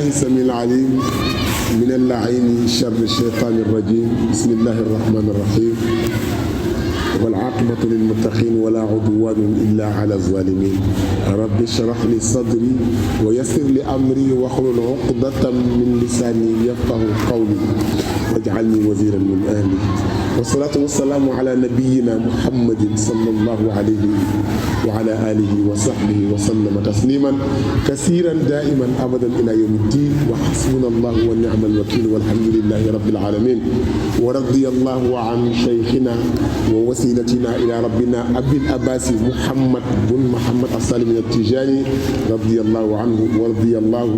السميع العليم من اللعين شر الشيطان الرجيم بسم الله الرحمن الرحيم والعاقبة للمتقين ولا عدوان إلا على الظالمين رب اشرح لي صدري ويسر لي أمري واحلل عقدة من لساني يفقه قولي واجعلني وزيرا من أهلي والصلاة والسلام على نبينا محمد صلى الله عليه وعلى آله وصحبه وسلم تسليما كثيرا دائما أبدا إلى يوم الدين وحسبنا الله ونعم الوكيل والحمد لله رب العالمين ورضي الله عن شيخنا ووسيلتنا إلى ربنا أبي الأباس محمد بن محمد السالم التجاني رضي الله عنه ورضي الله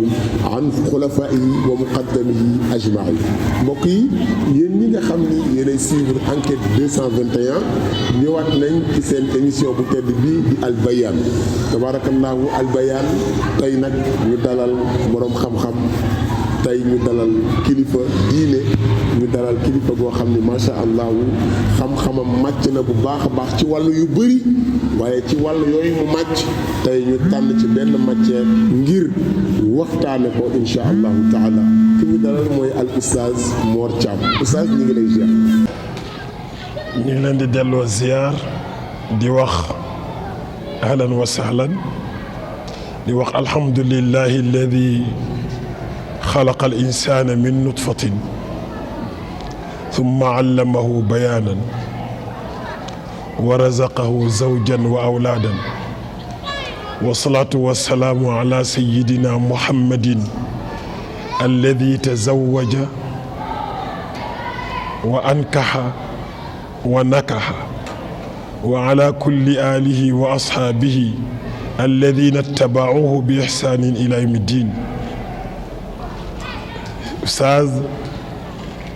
عن خلفائه ومقدمه أجمعين mbokk yi yéen ñi nga xam ni yéenay suivre enquête 221 ñëwaat nañ ci seen émission bu tedd bii di Al Bayaan tabaarakallaahu Al Bayaan tey nag ñu dalal boroom xam-xam tey ñu dalal kilifa diine ñu dalal kilifa goo xam ni macha allah xam-xamam màcc na bu baax a baax ci wàllu yu bëri waaye ci wàllu yooyu mu màcc tey ñu tànn ci benn matière ngir waxtaane ko insha allahu taala ki ñu dalal mooy al oustaz Mor Thiam oustaz ñu ngi lay ziar. ñu ngi leen di delloo ziar di wax ahlan wa sahlan di wax alhamdulillahi alladi xalaqa al insana min nutfatin thumma allamahu bayanan wa razaqahu zawjan wa awlaadan wa salaatu wa salaamu ala sayyidina muhammadin alladi tazawwaja wa ankaha wa nakaha wa ala kulli alihi wa ashaabihi alladina tabauhu bi ihsaanin ila yawmi ddin. Ustaaz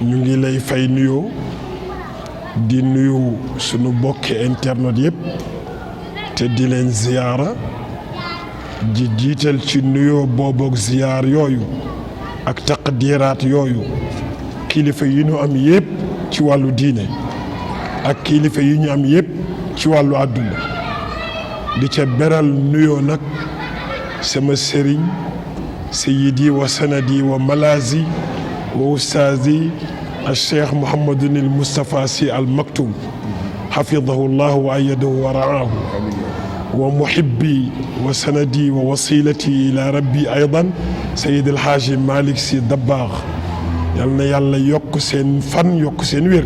ñu ngi lay fay nuyoo di nuyu sunu bokki internet yëpp te di leen ziyaara di jiital ci nuyoo boobook ziyaar yooyu ak taqdiraat yooyu kilifa yi ñu am yëpp ci wàllu diine ak kilifa yi ñu am yëpp ci wàllu àdduna di ca beral nuyoo nag sama sëriñ sayyidi wa sanadi wa malazi wa ustaazi al cheikh Mouhamadun il Moustapha Sy al Maktoum xafidahu llahu wa ayadahu wa raahu wa muhibbi wa sanadi wa wasilati ila rabbi aydan sayid al haaji Malick Sy Dabakh yal na yàlla yokk seen fan yokk seen wér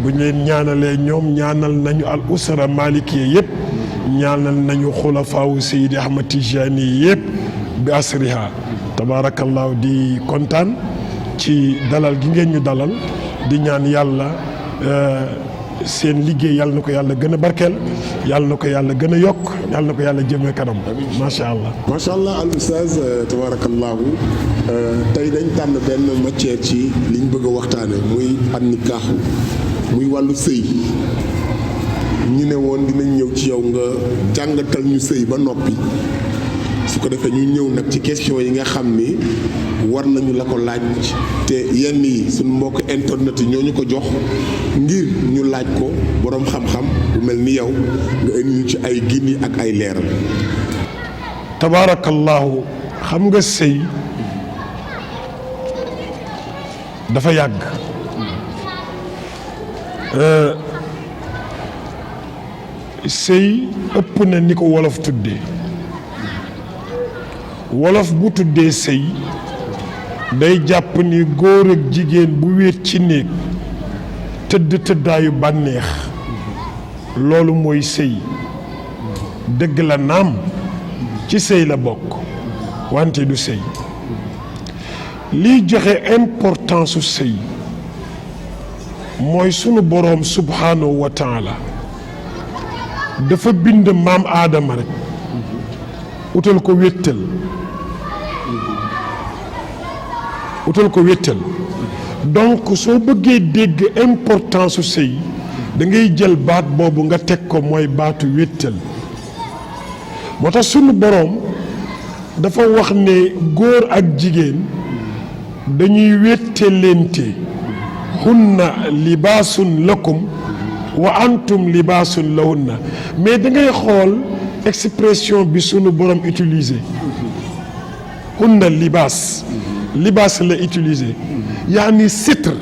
bu ñu leen ñaanalee ñoom ñaanal nañu al usra malikiya yëpp ñaanal nañu xulafaawu Seydi Ahmad Tijani yëpp bi asriha tabaarakallaahu di kontaan ci dalal gi ngeen ñu dalal di ñaan yàlla seen liggéey yàlla na ko yàlla gën a barkeel yàlla na ko yàlla gën a yokk yàlla na ko yàlla jëmee kanam macha allah. macha allah al oustaz tabaarakallaahu tey dañ tànn benn matière ci liñ bëgg a waxtaane muy an nikaaxu muy wàllu sëy ñu ne woon dinañ ñëw ci yow nga jàngatal ñu sëy ba noppi su ko defee ñu ñëw nag ci question yi nga xam ni war nañu la ko laaj te yenn yi suñu mbokk internet yi ñoo ñu ko jox ngir ñu laaj ko boroom xam-xam bu mel ni yow nga indi ñu ci ay gindi ak ay leeral. tabaarakallaahu xam nga sëy dafa yàgg sëy ëpp na ni ko wolof tuddee wolof bu tuddee sëy day jàpp ni góor ak jigéen bu wéet ci néeg tëdd tëddaayu bànneex loolu mooy sëy dëgg la naam ci sëy la bokk wante du sëy liy joxe importance su sëy mooy sunu boroom subhaanahu wa taala dafa bind maam aadama rek utal ko wéttal donc soo bëggee dégg importance su sëy da ngay jël baat boobu nga teg ko mooy baatu wéttal moo tax sunu boroom dafa wax ne góor ak jigéen dañuy wéttalente hunna libaasun lakum wa antum libaasun lahunna mais da ngay xool expression bi sunu borom utilisé hunna libaas libaas la utiliser yaani sitr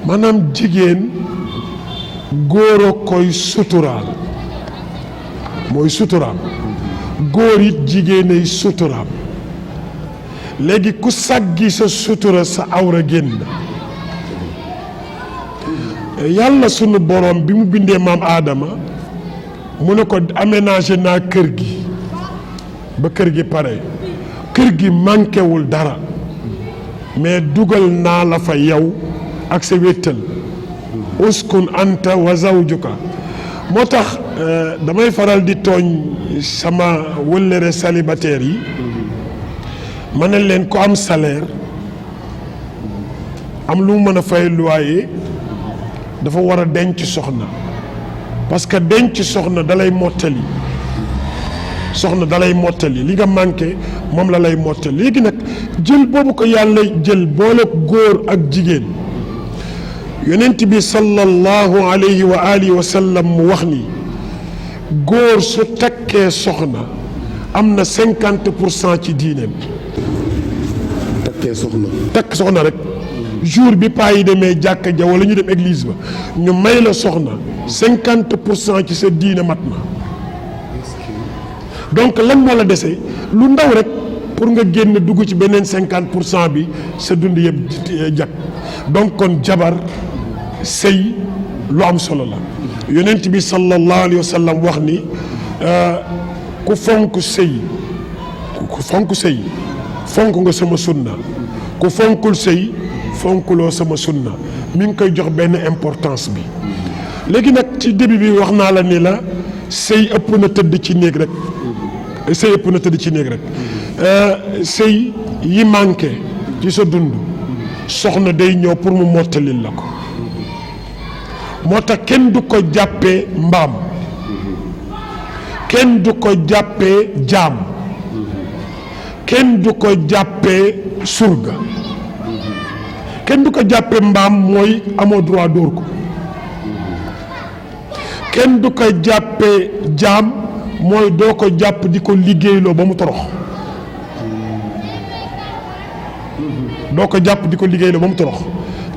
maanaam jigéen góor a koy suturaal mooy suturaam góor it jigéenay suturaam léegi ku saggi sa sutura sa awra génn yàlla sunu borom bi mu bindee maam aadama mu ne ko aménagé naa kër gi ba kër gi pare kër gi manquéwul dara mais dugal naa la fa yow ak sa wéttal uskun anta wa zawjuka moo tax damay faral di tooñ sama wëllëre célibataire yi ma ne leen ko am salaire am lu mu mën a fay loyer dafa war a denc soxna parce que denc soxna dalay mottali li nga manqué moom la lay mottali léegi nag jël boobu ko yàlla jël boole góor ak jigéen yonent bi sallallahu alayhi wa alihi wa sallam mu wax ni góor su takkee soxna am na 50% ci diineem. takk soxna rek jour bi paa yi demee jàkka ja wala ñu dem église ba ñu may la soxna 50% ci sa diine mat na donc lan moo la dese lu ndaw rek pour nga génn dugg ci beneen 50% bi sa dund yëpp jag donc kon jabar sëy lu am solo la yonent bi sallallahu alayhi wa sallam wax ni ku fonk sëy fonk nga sama sunna ku fonkul sëy fonkuloo sama sunna mi ngi koy jox benn importance bi léegi nag ci début bi wax naa la ni la sëy ëpp na tëdd ci néeg rek sëy yi manqué ci sa dund soxna day ñëw pour mu mottalil la ko moo tax kenn du ko jàppee mbaam kenn du ko jàppee jaam kenn du ko jàppee surga kenn du ko jàppee mbaam mooy amoo droit dóor ko kenn du ko jàppee jaam mooy doo ko jàpp di ko liggéeyloo ba mu torox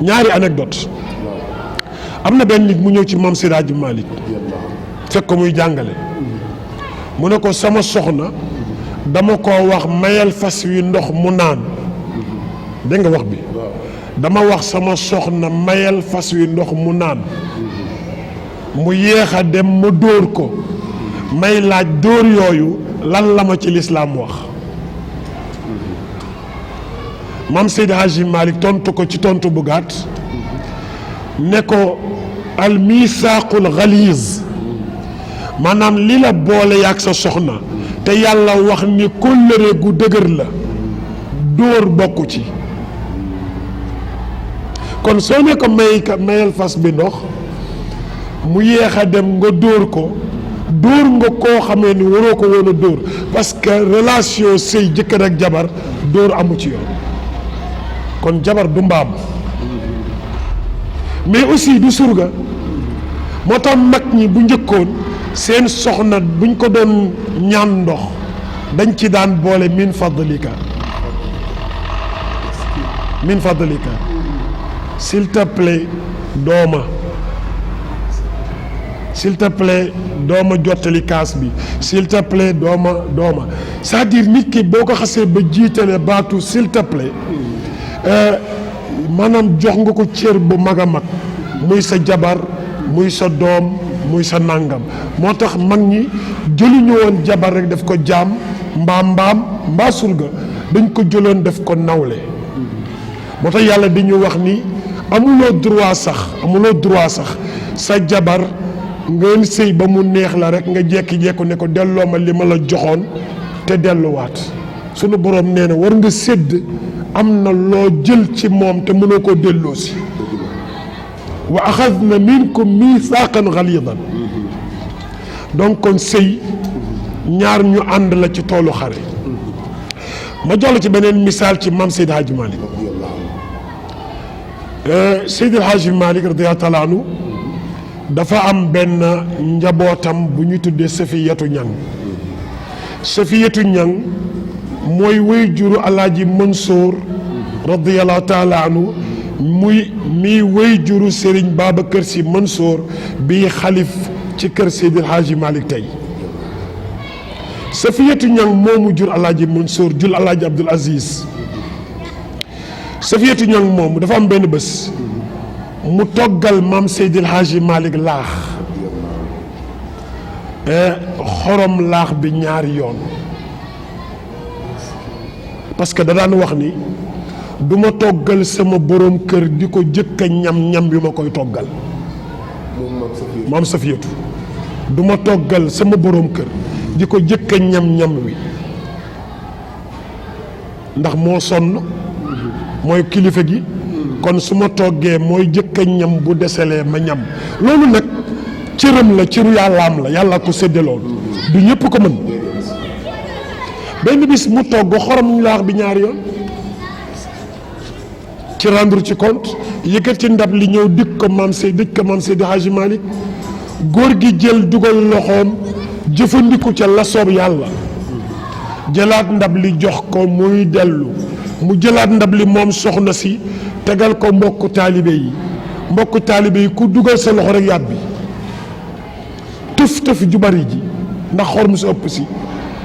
ñaari anecdote am na benn nit mu ñëw ci Maam Seydi Hadji Malick fekk ko muy jàngale mu ne ko sama soxna dama ko wax mayal fas wi ndox mu naan dégg nga wax bi dama wax sama soxna mayal fas wi ndox mu naan mu yéex a dem ma dóor ko may laaj dóor yooyu lan la ma ci lislaam wax Maam Seydi Hadji Malick tontu ko ci tontu bu gàtt ne ko al misaaqul xaliis maanaam li la boole yaag sa soxna te yàlla wax ni kóllëre gu dëgër la dóor bokku ci kon soo ne ko mayal fas bi ndox mu yéex a dem nga dóor ko dóor nga koo xamee ni waroo ko woon a dóor parce que relation sëy jëkkër ak jabar dóor amu ci yoon kon jabar du mbaam mais aussi du surga moo tax mag ñi bu njëkkoon seen soxna buñ ko doon ñaan ndox dañ ci daan boole min fadlika s'il te plaît dooma jottali kaas bi s'il te plaît dooma c'est-à-dire nit ki boo ko xasee ba jiitale baatu s'il te plaît maanaam jox nga ko cër bu mag a mag muy sa jabar muy sa doom muy sa nàngam moo tax mag ñi jëluñu woon jabar rek def ko jaam mbaa surga dañ ko jëloon def ko nawle moo tax yàlla dañu wax ni amuloo droit sax sa jabar ngeen sëy ba mu neex la rek nga jekki-jekku ne ko delloo ma li ma la joxoon te delluwaat sunu boroom nee na war nga sédd am na loo jël ci moom te mënoo koo delloo si wa axadna minkum misaaqan xaliidan donc kon sëy ñaar ñu ànd la ci toolu xare ma jox la ci beneen misaal ci Maam Seydi Hadji Malick Seydi Hadji Malick radiyallaahu taala anhu dafa am benn njabootam bu ñu tuddee Safiyatu Ñang mooy wéy juru alaaji Mansour radiyallahu taala anhu mii wéy juru Serigne Babacar Sy Mansour bii xalif ci kër Seydil Hadji Malick tey Safiyatu Ñang moomu jur alaaji Mansour jur alaaji Abdoul Aziz Safiyatu Ñang moomu dafa am benn bés mu toggal maam Seydil Hadji Malick laax xorom laax bi ñaari yoon parce que da daan wax ni du ma toggal sama borom kër di ko jëkk a ñam yu ma koy toggal maam Safiyatu du ma toggal sama borom kër di ko jëkk a ñam wi ndax moo sonn mooy kilifa gi kon su ma toggee mooy jëkk a ñam bu deselee ma ñam loolu nag cëram la cëru yàllaam la yàlla ko sédde loolu du ñëpp ko mën benn bis mu togg xorom laax bi ñaari yoon ci rendre ci compte yëkkat ci ndab li ñëw dëkk ko maam Seydi Hadji Malick góor gi jël dugal loxoom jëfandiku ca la soob yàlla jëlaat ndab li jox ko muy dellu mu jëlaat ndab li moom soxna si tegal ko mbokku taalibe yi ku dugal sa loxo rek yàbbi tëf ju bari ji ndax xorom si ëpp si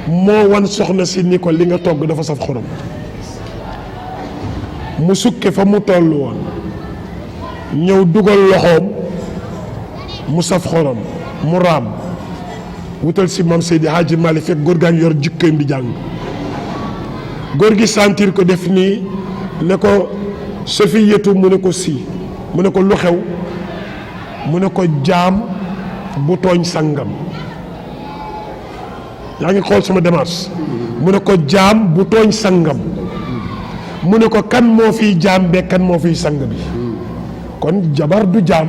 moo wan soxna si ni ko li nga togg dafa saf xorom mu sukke fa mu toll woon ñëw dugal loxoom mu saf xorom mu raam wutal si maam Seydi Hadji Malick fekk góor gaa ngi yor jikkoom di jàng góor gi sentir ko def nii ne ko Safiyatu mu ne ko si mu ne ko lu xew mu ne ko jaam bu tooñ sangam yaa ngi xool sama démarche mu ne ko jaam bu tooñ sangam mu ne ko kan moo fiy jaam be kan moo fiy sang bi kon jabar du jaam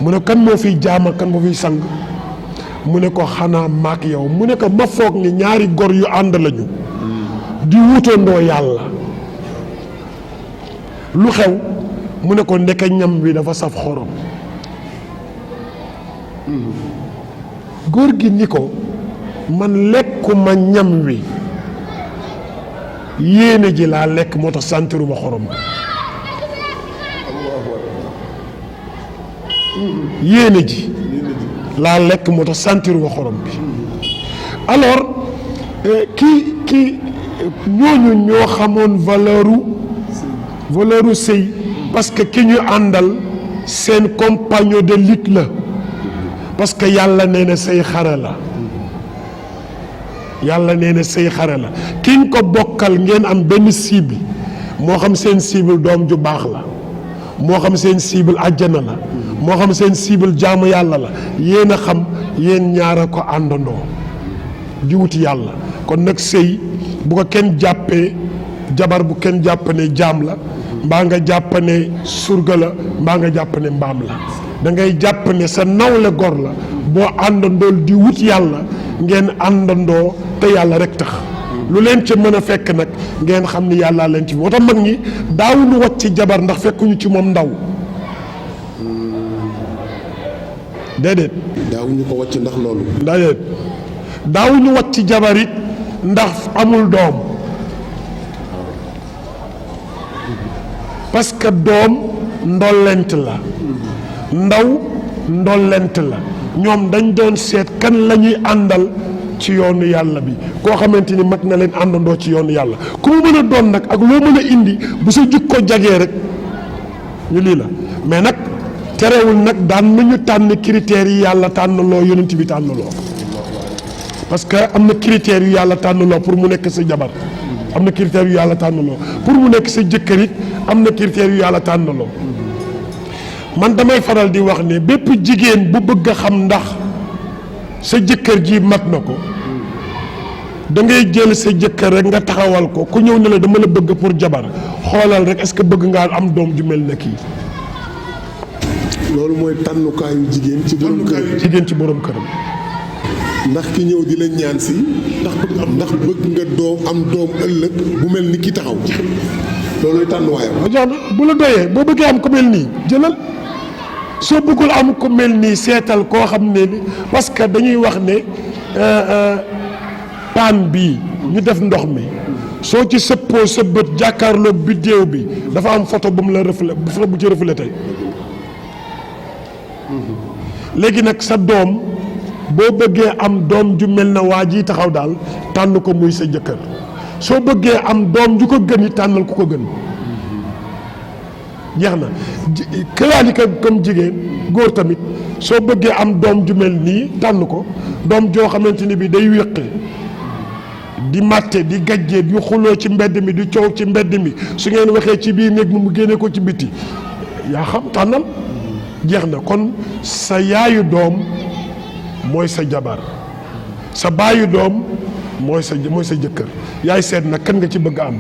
mu ne kan moo fiy jaam ak kan moo fiy sang mu ne ko xanaa maak yow mu ne ko ma foog ni ñaari gor yu ànd lañu di wutandoo yàlla lu xew mu ne ko ndeke ñam wi dafa saf xorom góor gi ni ko man lekkuma ñam wi yéene ji laa lekk moo tax santiruma xorom yéene ji laa lekk moo tax santiruma xorom bi alors ki ñooñu ñoo xamoon valeuru sëy parce que ki ñu àndal seen compagnon de lutte la parce que yàlla nee na sëy xare la yàlla nee na sëy xare la ki nga ko bokkal ngeen am benn cible moo xam seen cible doom ju baax la moo xam seen cible àjjana la moo xam seen cible jaamu yàlla la yéen a xam yéen ñaar a ko àndandoo di wuti yàlla kon nag sëy bu ko kenn jàppee jabar bu kenn jàpp ne jaam la mbaa nga jàpp ne surga la mbaa nga jàpp ne mbaam la da ngay jàpp ne sa nawle gor la boo àndandool di wut yàlla ngeen àndandoo te yàlla rek tax lu leen ca mën a fekk nag ngeen xam ni yàllaa leen ci moo tax mag ñi daawuñu wàcc ci jabar ndax fekkuñu ci moom ndaw déedéet daawuñu ko wàcc ndax loolu déedéet daawuñu wàcc ci jabar it ndax amul doom parce que doom ndollent la ndaw ndollent la ñoom dañ doon seet kan la ñuy àndal ci yoonu yàlla bi koo xamante ni mag na leen àndandoo ci yoonu yàlla ku mu mën a doon nag ak loo mën a indi bu sa jikko jagee rek ñu lii la mais nag terewul nag daan nañu tànn critères yi yàlla tànnaloo yonent bi tànnaloo parce que am na critères yu yàlla tànnaloo pour mu nekk sa jabar am na critères yu yàlla tànnaloo pour mu nekk sa jëkkër it am na critères yu yàlla tànnaloo man damay faral di wax ne bépp jigéen bu bëgg a xam ndax sa jëkkër ji mat na ko da ngay jël sa jëkkër rek nga taxawal ko ku ñëw ne la dama la bëgg pour jabar xoolal rek est-ce que bëgg ngaa am doom ju mel na kii. loolu mooy tànnukaayu jigéen ci borom kër jigéen ci borom këram. ndax ki ñëw di la ñaan si ndax bëgg nga doom am doom ëllëg bu mel ni ki taxaw looluy tànnuwaayam. ma jox na bu la doyee boo bëggee am ku mel nii jëlal soo bëggul am ku mel nii seetal koo xam ne ni parce que dañuy wax ne paan bii ñu def ndox mi soo ci sëppoo sa bët jàkkaarloog biddéew bi dafa am photo bu mu la reflété bu ci reflété léegi nag sa doom boo bëggee am doom ju mel na waa ji taxaw daal tànn ko muy sa jëkkër soo bëggee am doom ju ko gën yi tànnal ku ko gën jeex na këyaalika comme jigéen góor tamit soo bëggee am doom ju mel nii tànn ko doom joo xamante ni bi day wéqe di màtte di gajjee di xuloo ci mbedd mi di coow ci mbedd mi su ngeen waxee ci biir néeg mu génne ko ci biti yaa xam tànnal jeex na kon sa yaayu doom mooy sa jabar sa baayu doom mooy sa jëkkër yaay seet nag kan nga ci bëgg am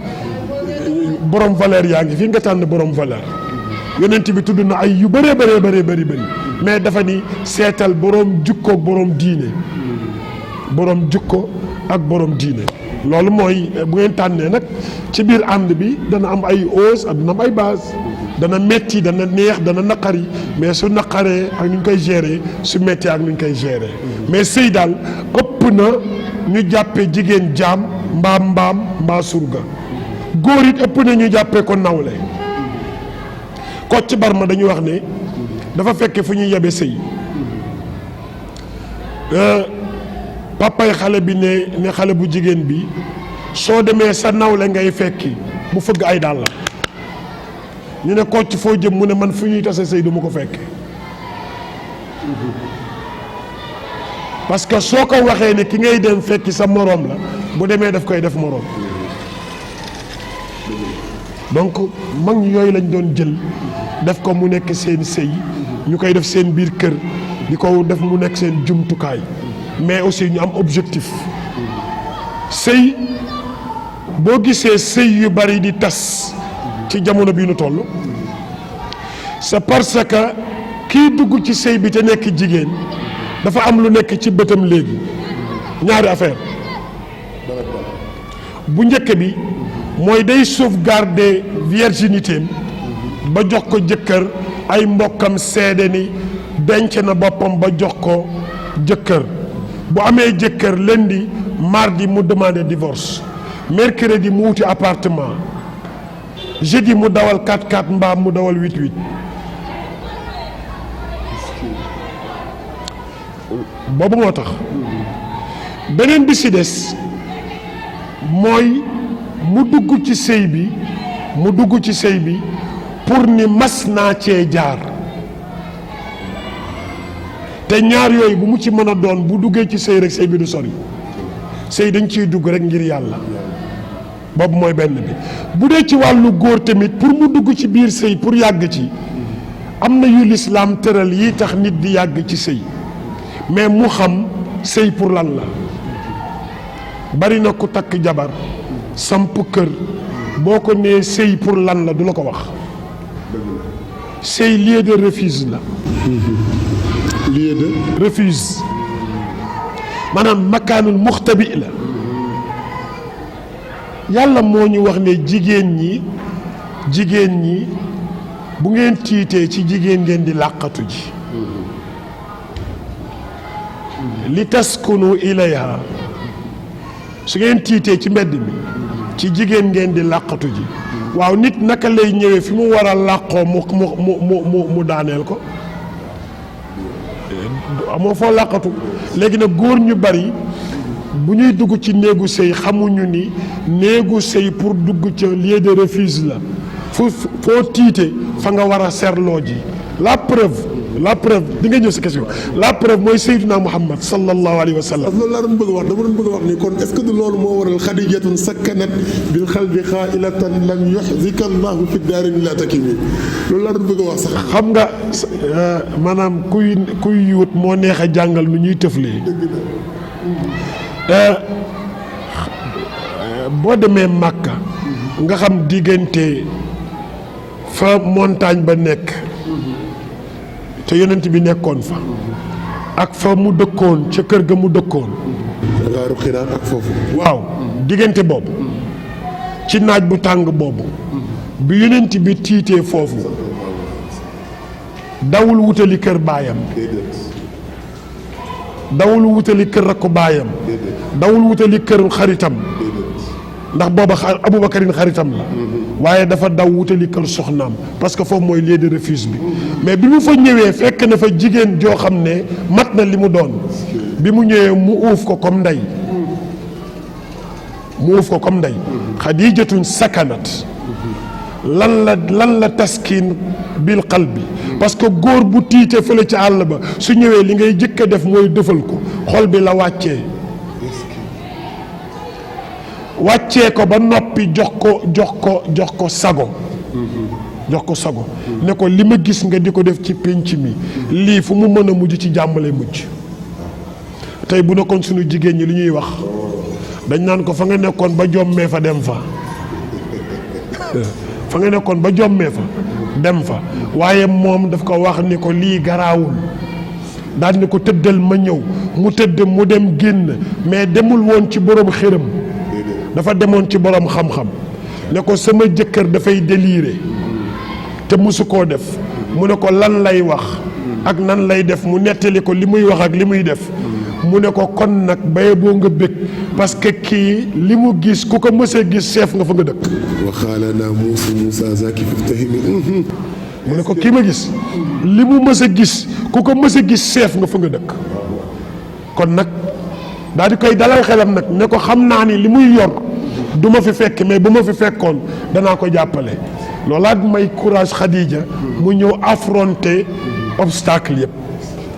borom valeur yaa ngi fii nga tànn borom valeur yonent bi tudd na ay yu bëree bëri mais dafa ni seetal borom jukko ak borom diine borom jukko ak borom diine loolu mooy bu ngeen tànnee nag ci biir ànd bi dana am ay hausse ak dana am ay base dana metti dana neex dana naqari mais su naqaree ak nu ñu koy gérer su mettee ak nu ñu koy gérer mais sëy daal ëpp na ñu jàppee jigéen jaam mbaa surga góor it ëpp na ñu jàppee ko nawle Kocc Barma dañuy wax ne dafa fekke fu ñuy yebe sëy papay xale bi ne xale bu jigéen bi soo demee sa nawle ngay fekki mu fëgg ay dàll ñu ne Kocc foo jëm mu ne man fu ñuy tase sëy du ma ko fekke parce que soo ko waxee ne ki ngay dem fekki sa moroom la bu demee daf koy def moroom donc mag ñi yooyu lañ doon jël def ko mu nekk seen sëy ñu koy def seen biir kër di ko def mu nekk seen jumtukaay mais aussi ñu am objectif sëy boo gisee sëy yu bari di tas ci jamono bi ñu toll c'est parce que kii dugg ci sëy bi te nekk jigéen dafa am lu nekk ci bëtam léegi ñaari affaire bu njëkk bi mooy day sauvegarder virginité ba jox ko jëkkër ay mbokkam seede ni denc na boppam ba jox ko jëkkër bu amee jëkkër lundi mardi mu demandé divorce mercredi mu wuti appartement jeudi mu dawal 4x4 mbaa mu dawal 8x8 boobu moo tax beneen bi ci des mooy mu dugg ci sëy bi pour ni mas naa cee jaar te ñaar yooyu bu mu ci mën a doon bu duggee ci sëy rek sëy bi du sori sëy dañ ciy dugg rek ngir yàlla boobu mooy benn bi bu dee ci wàllu góor tamit pour mu dugg ci biir sëy pour yàgg ci am na yu lislaam tëral yi tax nit di yàgg ci sëy mais mu xam sëy pour lan la bari na ku takk jabar samp kër boo ko nee sëy pour lan la du la ko wax sëy lieu de refuge la lieu de refuge maanaam makaanul muxtabi la yàlla moo ñu wax ne jigéen ñi bu ngeen tiitee ci jigéen ngeen di làqatu ji li taskunu ilayha su ngeen tiitee ci mbedd mi ci jigéen ngeen di làqatu ji waaw nit naka lay ñëwee fi mu war a làqoo mu daaneel ko amoo foo làqatu léegi nag góor ñu bari bu ñuy dugg ci néegu sëy xamuñu ni néegu sëy pour dugg ca lieu de refuge la foo tiite fa nga war a serloo ji la preuve di nga ñëw si question la preuve mooy Seydina Muhammad sallallahu alayhi wa sallam. loolu laa doon bëgg a wax dama doon bëgg a wax ni kon est-ce que du loolu moo waral xadijatun sakkanat bil xalbi xaailatan lam yuxzika allahu fi daarin la takimi loolu laa doon bëgg a wax sax. xam nga maanaam kuy wut moo neex a jàngal nu ñuy tëflee. boo demee Màkka nga xam diggante fa montagne ba nekk. te yonent bi nekkoon fa ak fa mu dëkkoon ca kër ga mu dëkkoon. Gaaru Xiraa ak foofu. waaw diggante boobu ci naaj bu tàng boobu bi yonent bi tiitee foofu dawul wutali kër baayam dawul wutali kër rakku baayam dawul wutali kër xaritam ndax booba Aboubacarin xaritam la waaye dafa daw wutali kër soxnaam parce que foofu mooy lieu de refuge bi mais bi mu fa ñëwee fekk na fa jigéen joo xam ne mat na li mu doon bi mu ñëwee mu uuf ko comme ndey Xadiijatun sakanat lan la taskiin bil qalbi parce que góor bu tiitee fële ci àll ba su ñëwee li ngay jëkk a def mooy dëfal ko xol bi la wàccee ko ba noppi jox ko sago ne ko li ma gis nga di ko def ci pénc mi lii fu mu mën a mujj ci jàmm lay mujj tey bu nekkoon suñu jigéen ñi li ñuy wax dañ naan ko fa nga nekkoon ba jommee fa dem fa fa nga nekkoon ba jommee fa dem fa waaye moom daf ko wax ni ko lii garaawul daal ni ko tëddal ma ñëw mu tëdd mu dem génn mais demul woon ci borom xërëm dafa demoon ci borom xam-xam ne ko sama jëkkër dafay déliré te musu koo def mu ne ko lan lay wax ak nan lay def mu nettali ko li muy wax ak li muy def mu ne ko kon nag baye boo nga bëgg parce que kii li mu gis ku ko mësee gis seef nga fa nga dëkk waxaala naa Muusa zaki fiftahimi mu ne ko kii ma gis li mu mës a gis ku ko mës a gis seef nga fa nga dëkk kon nag daal di koy dalal xelam nag ne ko xam naa ni li muy yor du ma fi fekk mais bu ma fi fekkoon danaa ko jàppale loolaat may courage Khadija mu ñëw affronter obstacle yëpp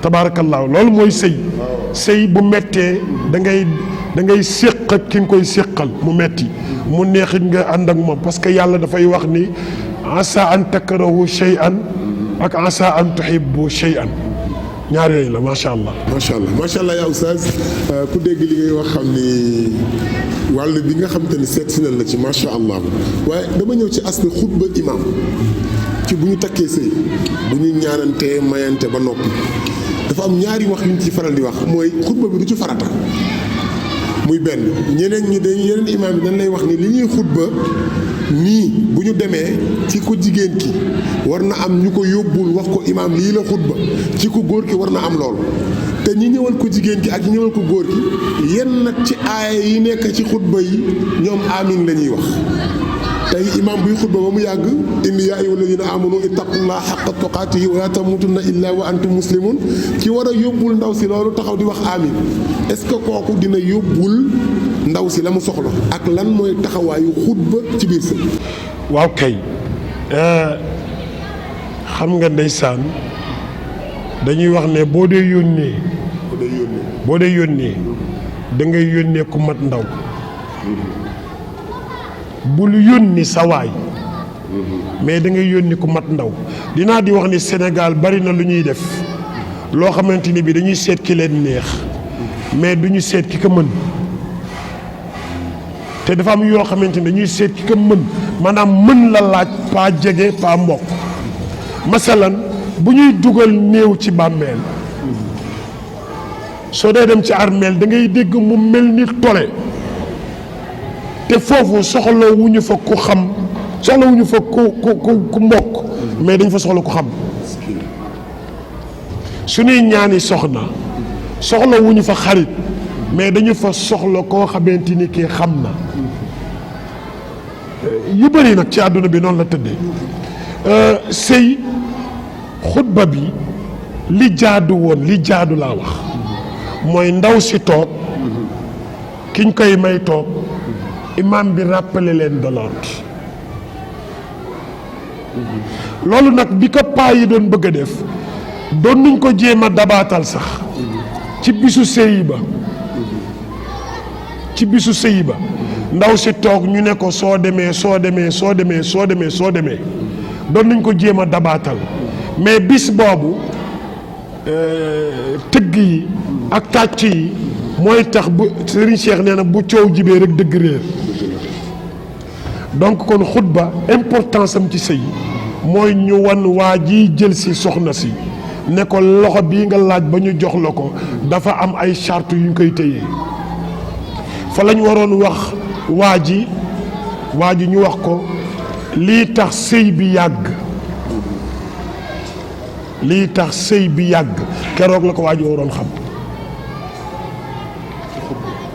tabaarakallaahu loolu mooy sëy bu mettee da ngay séq ak ki nga koy séqal mu metti mu neexit nga ànd ak moom parce que yàlla dafay wax ni asa an takrahu shay'an ak asa an tuhibbu shay'an ñaar yooyu la macha allah. macha allah yaa oustaz ku dégg li ngay wax xam ni wàll bi nga xam te ni seet si na la ci macha allah waaye dama ñëw ci aspect xutba imam ci bu ñu takkee sëy bu ñu ñaanantee mayante ba noppi dafa am ñaari wax yu ñu ci faral di wax mooy xutba bi du ci farata muy benn yeneen imaam yi dañ lay wax ni li ñuy xutba nii bu ñu demee ci ko jigéen ki war na am ñu ko yóbbul wax ko imaam lii la xutba ci ko góor ki war na am lool te ñi ñëwal ko jigéen ki ak ñi ñëwal ko góor ki yenn nag ci aaya yi nekk ci xutba yi ñoom amin la ñuy wax tey imaam buy xutba ba mu yàgg inni yaa ayyuha alladina amanu ittaqullaha xaqa tuqaatihi wa laa tamutunna illa wa antum muslimun ki war a yóbbul ndaw si loolu taxaw di wax amin est-ce que kooku dina yóbbul ndaw si la mu soxla ak lan mooy taxawaayu xutba ci biir sëy waaw kay xam nga ndeysaan dañuy wax ne boo dee yónnee da ngay yónnee ku mat ndaw bul yónni sa waay mais da ngay yónni ku mat ndaw dinaa di wax ni Sénégal bari na lu ñuy def loo xamante ni bi dañuy seet ki leen neex mais duñu seet ki ko mën te dafa am yoo xamante ni dañuy seet ki ko mën maanaam mën la laaj pas jege pas mbokk masalan bu ñuy dugal néew ci bàmmeel soo dee dem ci armeel da ngay dégg mu mel ni tole te foofu soxla wu ñu fa ku xam soxla wu ñu fa ku mbokk mais dañ fa soxla ku xam suñuy ñaani soxla wu ñu fa xarit mais dañu fa soxla koo xamante ni kii xam na yu bëri nag ci àdduna bi noonu la tëddee sëy xutba bi li jaadu laa wax mooy ndaw si toog kiñ koy may toog imam bi rappelé leen de l'ordre loolu nag bi ko paa yi doon bëgg a def doon nuñ ko jéem a dabaatal sax ci bisu sëy ba ndaw si toog ñu ne ko soo demee doon nañ ko jéem a dabaatal mais bis boobu tëgg yi ak tàcc yi mooy tax bu Serigne Cheikh nee na bu coow jibee rek dëgg réer donc kon xutba importance am ci sëy mooy ñu wan waa ji jël si soxna si ne ko loxo bii nga laaj ba ñu jox la ko dafa am ay charte yu ñu koy téyee fa lañ waroon wax waa ji ñu wax ko lii tax sëy bi yàgg keroog la ko waa ji waroon xam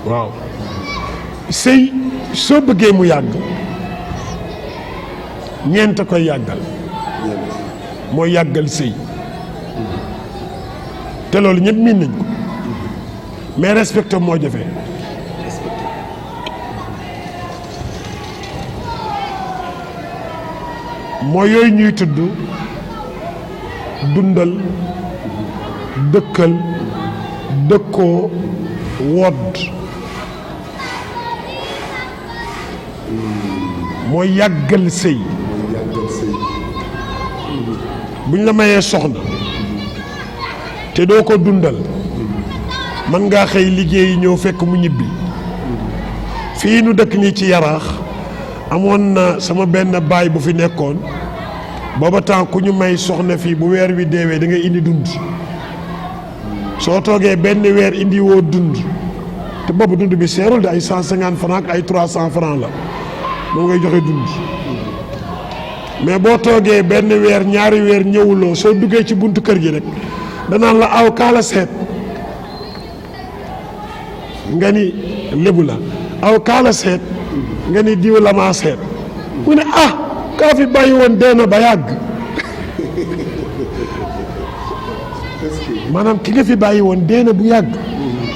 waaw sëy soo bëggee mu yàgg ñeent a koy yàggal mooy yàggal sëy te loolu ñëpp miin nañ ko mais respecté moo jafe. mooy yooyu ñuy tudd dundal dëkkal dëkkoo wodd mooy yàggal sëy bu ñu la mayee soxna te doo ko dundal mën ngaa xëy liggéeyi ñëw fekk mu ñibbi. fii nu dëkk nii ci Yaraax amoon na sama benn baay bu fi nekkoon booba temps ku ñu may soxna fii bu weer wi deewee da ngay indi dund soo toogee benn weer indi woo dund te boobu dund bi seerul de ay 150 francs ak ay 300 francs la moom ngay joxe dund mais boo toogee benn weer ñaari weer ñëwuloo soo duggee ci buntu kër gi rek danaan la aw kaala seet nga ni lébu la aw kaala seet nga ni diw la maa seet mu ne kaa fi bàyyi woon dee na ba yàgg maanaam ki nga fi bàyyi woon dee na bu yàgg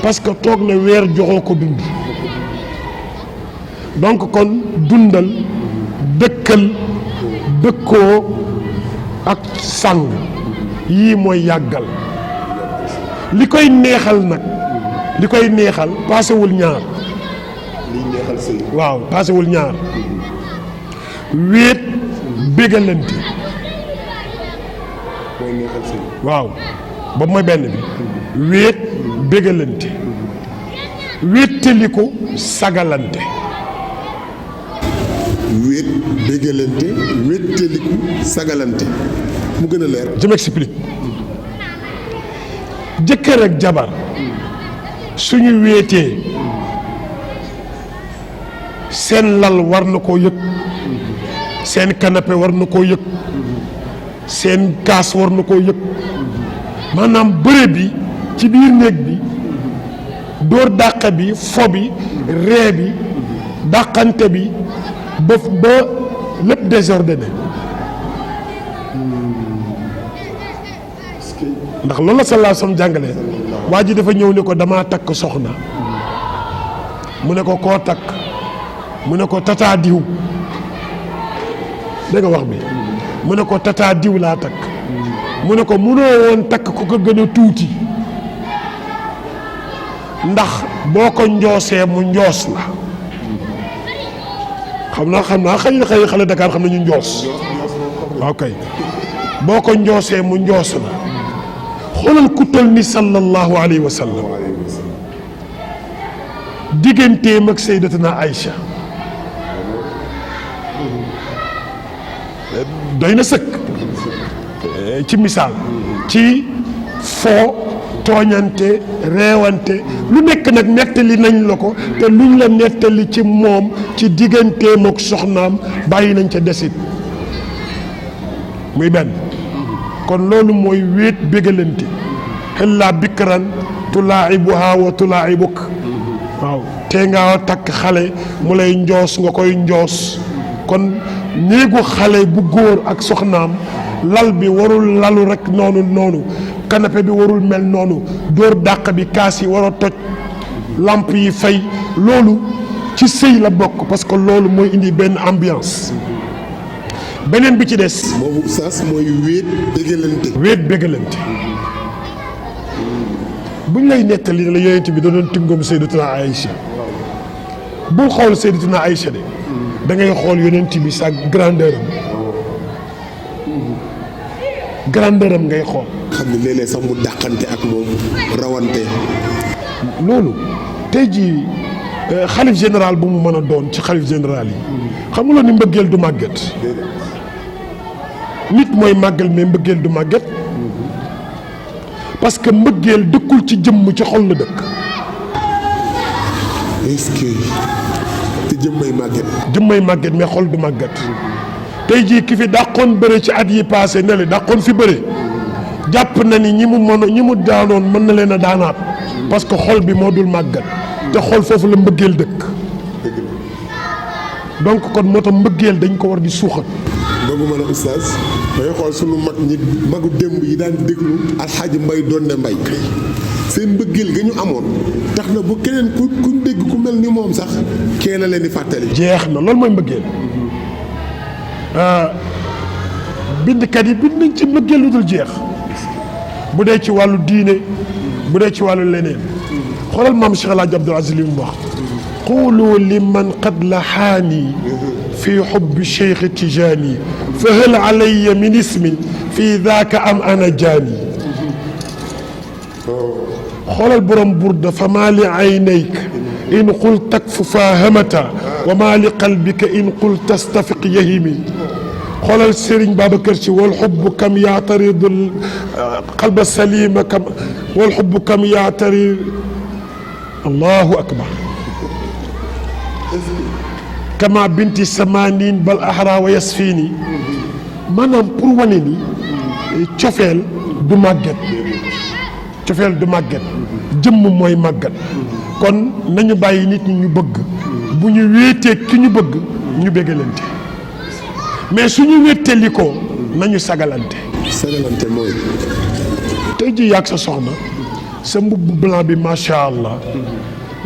parce que toog na weer joxoo ko dund donc kon dundal dëkkal dëkkoo ak sàng yii mooy yàggal li koy neexal nag li koy neexal paasewul ñaar waaw paasewul ñaar wéet bégalante waaw boobu mooy benn bi wéet bégalante wéttaliku sagalante wéet bégalante wéttaliku sagalante mu gën a leer. je m'explique jëkkër ak jabar suñu wéetee seen lal war na koo yëg seen canapé war na koo yëg seen kaas war na koo yëg maanaam bëre bi ci biir néeg bi dóor dàq bi fo bi ree bi dàqante bi ba lépp désordonné ndax loolu la sallallahu alayhi wasallam jàngale waa ji dafa ñëw ne ko damaa takk soxna mu ne ko koo takk mu ne ko tataa diw dégg nga wax bi mu ne ko tataa diw laa takk mu ne ko munoo woon takk ku ko gën a tuuti ndax boo ko njoosee mu njoos la xam naa xëy xale Dakar xam nañu njoos ok boo ko njoosee mu njoos la xoolal ku toll ni sallallahu alayhi wa sallam digganteem ak sayyidatuna Aïcha doy na sëkk ci misaal ci foo tooñante reewante lu nekk nag nettali nañ la ko te luñ la nettali ci moom ci digganteem ak soxnaam bàyyi nañ ca desit muy benn kon loolu mooy wéet bégalante xellaa bikran tulaa'ibuha wa tulaa'ibuk waaw tee nga takk xale mu lay njoos nga koy njoos kon néegu xale bu góor ak soxnaam lal bi warul lalu rek noonu canapé bi warul mel noonu dóor dàq bi kaas yi war a toj lamp yi fay loolu ci sëy la bokk parce que loolu mooy indi benn ambiance beneen bi ci des. boobu saas mooy wéet bégalante. wéet bégalante buñ lay nettali la yonent bi da doon tingoom Sayyidatuna Aïcha bul xool Sayyidatuna Aïcha de da ngay xool yonent bi sa grandeur am ngay xool. xam ne léeg-léeg sax mu dàqante ak moom rawante. loolu tey jii xalif général bu mu mën a doon ci xalif général yi xam nga loolu ni mbëggeel du màgget. nit mooy màggal mais mbëggeel du màgget parce que mbëggeel dëkkul ci jëmm ci xol la dëkk. est-ce que te jëmmay màgget. jëmmay màgget mais xol du màgget tey jii ki fi dàqoon bëre ci at yi passé ne la dàqoon fi bëre jàpp na ni ñi mu daanoon mën na leen a daanaat parce que xol bi moo dul màgget te xol foofu la mbëggeel dëkk donc kon moo tax mbëggeel dañ ko war di suuxat. boobu ma ne oustaz dangay xool sunu magu démb yi daan déglu alxaaji mbay doon ne mbay seen mbëggeel ga ñu amoon tax na bu keneen kuñ dégg ku mel ni moom sax kenn leen di fàttali. jeex na loolu mooy mbëggeel bindkat yi bind nañ ci mbëggeel lu dul jeex bu dee ci wàllu diine bu dee ci wàllu leneen xoolal maam Cheikh El Hadj Abdoul Aziz li mu wax qulu liman qad lahaani fi xubbi cheikh Tijaani fa hal alayya min ismin fi daaka am ana jaani xoolal borom burda fa maa li aynayk in qul takfu fahamata wa maa li qalbika in qul tastafiq yahimi xoolal Serigne Babacar Sy wal xubbu kam yaataridu qalba salima kam wal xubbu kam yaatarid allahu akbar kama binti samanin bal ahra wa yasfini maanaam pour wane ni cofeel du màgget cofeel du màgget jëmm mooy màggat kon nañu bàyyi nit ñi ñu bëgg bu ñu wéetee ki ñu bëgg ñu béggalante mais suñu wéttali ko nañu sagalante. sagalante mooy. tey ji yàgg sa soxna sa mbubb blanc bi macha allah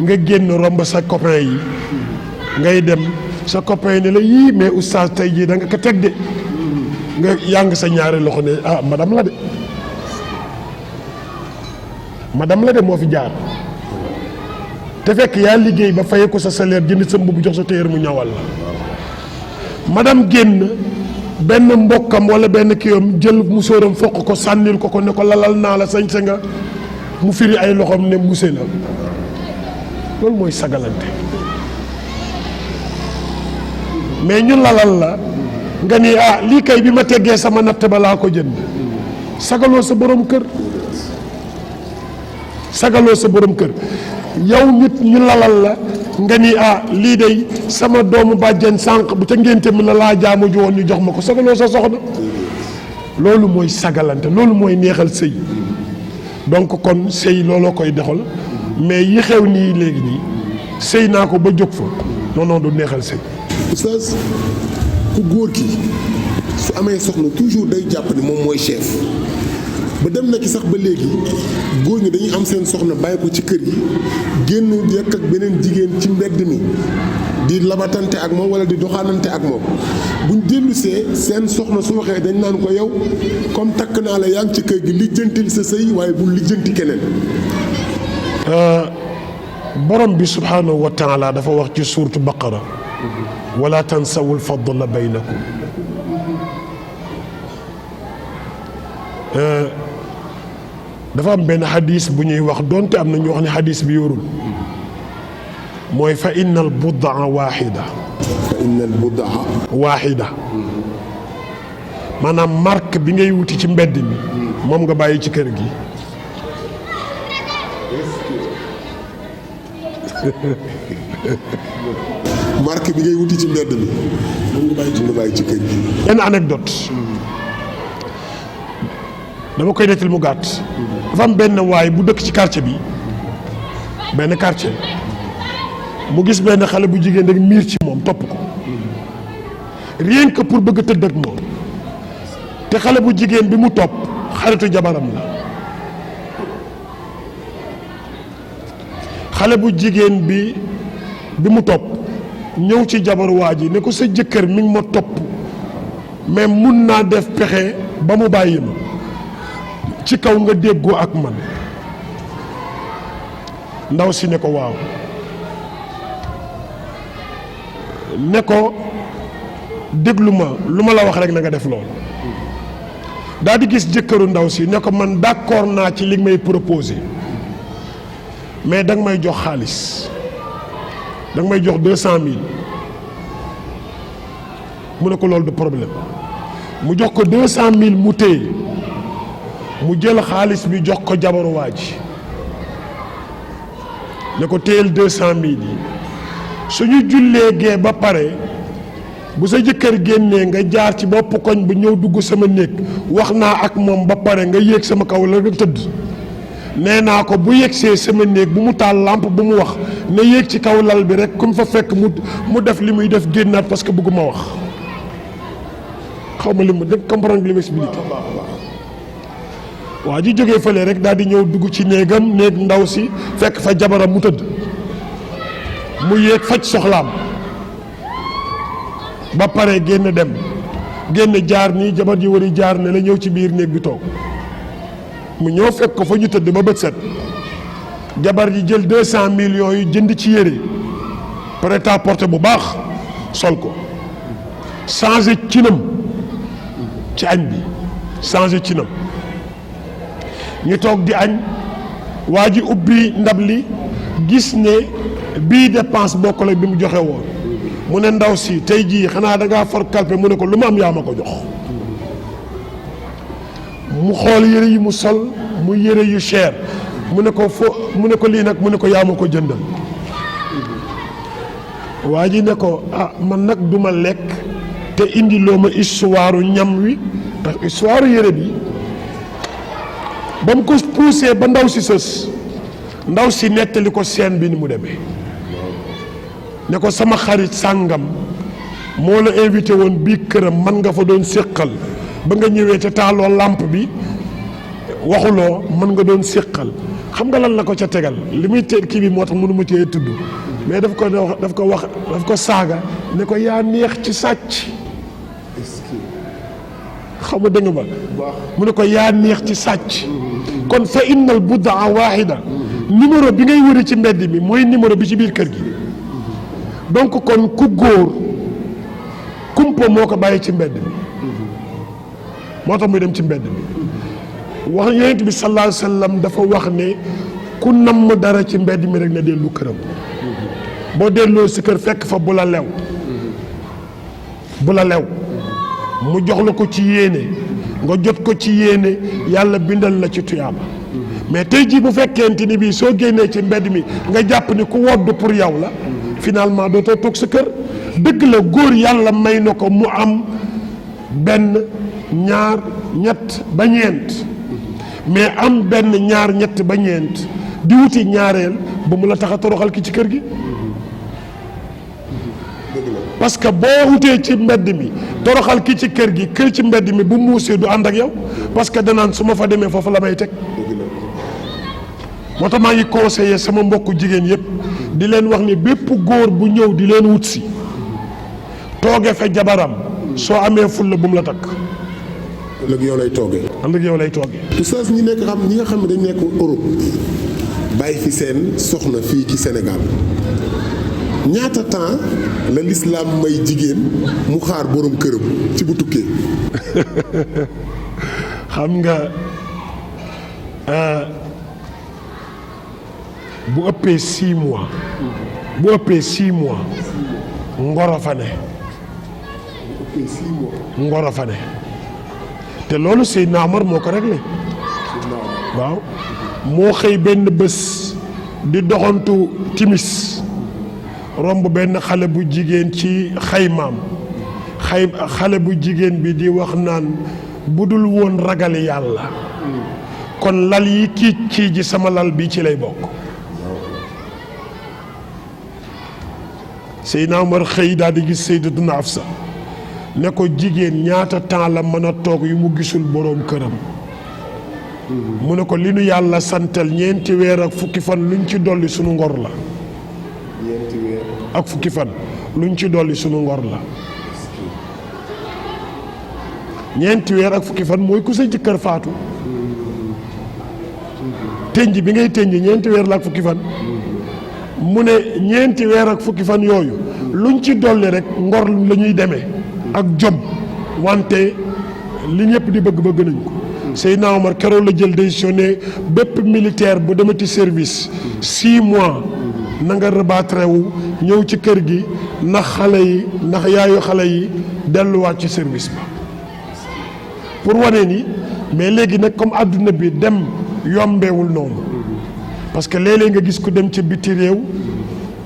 nga génn romb sa copain yi ngay dem sa copain ne la yii mais oustaz tey jii da nga ko teg de nga yàng sa ñaari loxo ne ah madame la de moo fi jaar te fekk yaa liggéey ba fayee ko sa salaire jënd sa mbubb jox sa téyër mu ñawal la madame génn benn mbokkam wala benn kiyam jël musóoram foq ko sànnil ko ne ko lalal naa la sañ sa nga mu firi ay loxoom ne muse la loolu mooy sagalante mais ñu lalal la nga ni ah lii kay bi ma teggee sama natt ba laa ko jënd sagaloo sa borom kër yow nit ñu lalal la nga ni ah lii day sama doomu bàjjen sànq bu ca ngénte mi la laa jaamu ji woon ñu jox ma ko sagaloo sa soxna loolu mooy sagalante loolu mooy neexal sëy donc kon sëy looloo koy doxal mais yi xew nii léegi nii sëy naa ko ba jóg fa non du neexal sëy. oustaz ku góor ki su amee soxna toujours day jàpp ni moom mooy chef ba dem na ci sax ba léegi góor ñi dañuy am seen soxna bàyyi ko ci kër gi génn yekk ak beneen jigéen ci mbedd mi di labatante ak moom wala di doxaanante ak moom buñ dellusee seen soxna su waxee dañ naan ko yow comme takk naa la yaa ngi ci kër gi lijjantil sa sëy waaye bul lijjanti keneen. borom bi subhaanahu wa taala dafa wax ci suuratu baqara wala tansawul fadla baynakum dafa am benn xadis bu ñuy wax donte am na ñu wax ne xadis bi yorul mooy fa innal budaa waaxida maanaam marque bi ngay wuti ci mbedd mi moom nga bàyyi ci kër gi marque bi ngay wuti ci mbedd mi moom nga bàyyi ci kër gi. benn anecdote dama koy nettali mu gàtt dafa am benn waay bu dëkk ci quartier bi benn quartier mu gis benn xale bu jigéen rek miir ci moom topp ko rien que pour bëgg a tëdd ak moom te xale bu jigéen bi mu topp xaritu jabaram la xale bu jigéen bi mu topp ñëw ci jabaru waa ji ne ko sa jëkkër mi ngi ma topp mais mun naa def pexe ba mu bàyyi ma ci kaw nga déggoo ak man ndaw si ne ko waaw ne ko déglu ma lu ma la wax rek na nga def loolu daal di gis jëkkëru ndaw si ne ko man d'accord naa ci li may proposé mais danga may jox xaalis danga may jox 200 000 mu ne ko loolu du problème mu jox ko 200 000 mu téye mu jël xaalis bi jox ko jabaru waa ji ne ko téyel 200 000 yi suñu jullee gee ba pare bu sa jëkkër génnee nga jaar ci bopp koñ bu ñëw dugg sama néeg wax naa ak moom ba pare nga yéeg sama kaw la nga tëdd nee naa ko bu yegsee sama néeg bu mu taal lampe bu mu wax na yéeg ci kaw lal bi rek ku mu fa fekk mu def li muy def génnaat parce que bëgguma wax xaw ma li ma dégg comprendre li ma expliqué waa ji jógee fële rek daal di ñëw dugg ci néegam néeg ndaw si fekk fa jabaram mu tëdd mu yéeg faj soxlaam ba pare génn dem génn jaar nii jabar ji wari jaar ne la ñëw ci biir néeg bi toog mu ñëw fekk ko fa ñu tëdd ba bët set jabar ji jël 200 millions yu jënd ci yére prêt-à-porter bu baax sol ko changé cinam ci añ bi changé cinam ñu toog di añ waa ji ubbi ndab li gis ne bii dépense bokkul ak bi mu joxe woon mu ne ndaw si tey jii xanaa da ngaa for kalpe mu ne ko lu ma am yaa ma ko jox mu xool yére yi mu sol mu yére yu cher mu ne ko mu ne ko lii nag mu ne ko yaa ma ko jëndal waa ji ne ko ah man nag duma lekk te indi loo ma histoire ñam wi parce que histoire yére bi ba mu ko poussé ba ndaw si sës ndaw si nettali ko scène bi ni mu demee ne ko sama xarit sàngam moo la invité woon bii këram man nga fa doon séqal ba nga ñëwee te taaloo làmp bi waxuloo mën nga doon séqal xam nga lan la ko ca tegal li muy teel kii bi moo tax mënu ma cee tudd mais daf ko saaga ne ko yaa neex ci sàcc xam nga dëgg ba mu ne ko yaa neex ci sàcc kon fa innal buddaa waahida numéro bi ngay wëri ci mbedd mi mooy numéro bi ci biir kër gi donc kon ku góor kumpa moo ko bàyyi ci mbedd mi moo tax muy dem ci mbedd mi wax yonent bi sallallahu alayhi wa sallam dafa wax ne ku namm dara ci mbedd mi rek na dellu këram boo delloo si kër fekk fa bu la lew mu jox la ko ci yéene nga jot ko ci yéene yàlla bindal la ci tuyaaba mais tey jii bu fekkente ni bii soo génnee ci mbedd mi nga jàpp ni ku wodd pour yow la finalement dootoo toog sa kër dëgg la góor yàlla may na ko mu am benn ñaar ñett ba ñeent mais am benn ñaar ñett ba ñeent di wuti ñaareel ba mu la tax a toroxal ki ci kër gi parce que boo wutee ci mbedd mi toroxal ki ci kër gi kër ci mbedd mi bu muusee du ànd ak yow parce que danaan su ma fa demee foofu la may teg moo tax maa ngi conseillé sama mbokku jigéen yëpp di leen wax ni bépp góor bu ñëw di leen wut si tooge fa jabaram soo amee fulla bu mu la takk ëllëg yow lay toogee. ëllëg yow lay toogee. oustaz ñi nga xam ne dañ nekk Europe bàyyi fi seen soxna fii ci Sénégal ñaata temps la lislaam may jigéen mu xaar borom këram ci bu tukkee. xam nga bu ëppee 6 mois. bu ëppee 6 mois. ngoro fa ne. bu ëppee 6 mois. ngoro fa ne. te loolu Seydina Omar moo ko réglé. waaw moo xëy benn bés di doxantu timis romb benn xale bu jigéen ci xaymaam xale bu jigéen bi di wax naan bu dul woon ragal yàlla kon lal yi kii ji sama lal bi ci lay bokk. Seydina Omar xëy daal di gis Sayyidatuna Afsa ne ko jigéen ñaata temps la mën a toog yu mu gisul boroom këram mu ne ko li nu yàlla santal ñeenti weer ak fukki fan luñ ci dolli sunu ngor la. ñeenti weer ak fukki fan luñ ci dolli sunu ngor la. ñeenti weer ak fukki fan mooy ku sa jëkkër faatu. tënj bi ngay tënj ñeenti weer la ak fukki fan. mu ne ñeenti weer ak fukki fan yooyu luñ ci dolli rek ngor la ñuy demee. ak jom wante li ñëpp di bëgg nañ ko. Seydina Omar keroog la jël décision ne bépp militaire bu demati service 6 mois na nga rabattre wu ñëw ci kër gi ndax yaayu xale yi delluwaat ci service ba pour wane ni mais léegi nag comme àdduna bi dem yombeewul noonu parce que léeg-léeg nga gis ku dem ca biti réew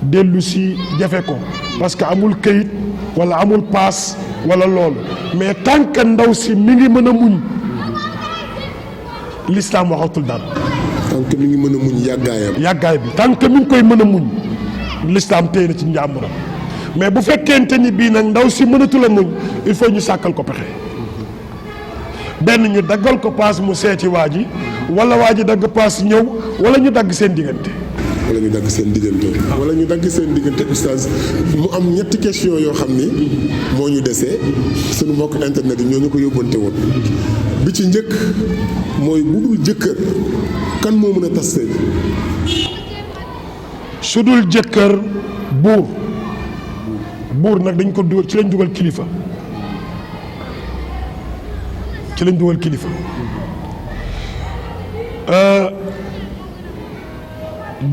dellu si jafe ko parce que amul këyit wala amul paas wala loolu mais tant que ndaw si mi ngi mën a muñ l'islam waxatul dara. tant que mi ngi mën a muñ yàggaayam. yàggaay bi tant que mi ngi koy mën a muñ lislaam téye na ci njàmburam mais bu fekkente ni bii nag ndaw si mënatul a muñ il faut ñu sàkkal ko pexe benn ñu daggal ko paas mu seeti waa ji wala waa ji dagg paas ñëw wala ñu dagg seen diggante. wala ñu dagg seen diggante oustaz mu am ñetti question yoo xam ni moo ñu desee suñu mbokk internet yi ñoo ñu ko yóbbante woon bi ci njëkk mooy bu dul jëkkër kan moo mën a tas sëy. su dul jëkkër buur nag dañ ko dugal ci lañ dugal kilifa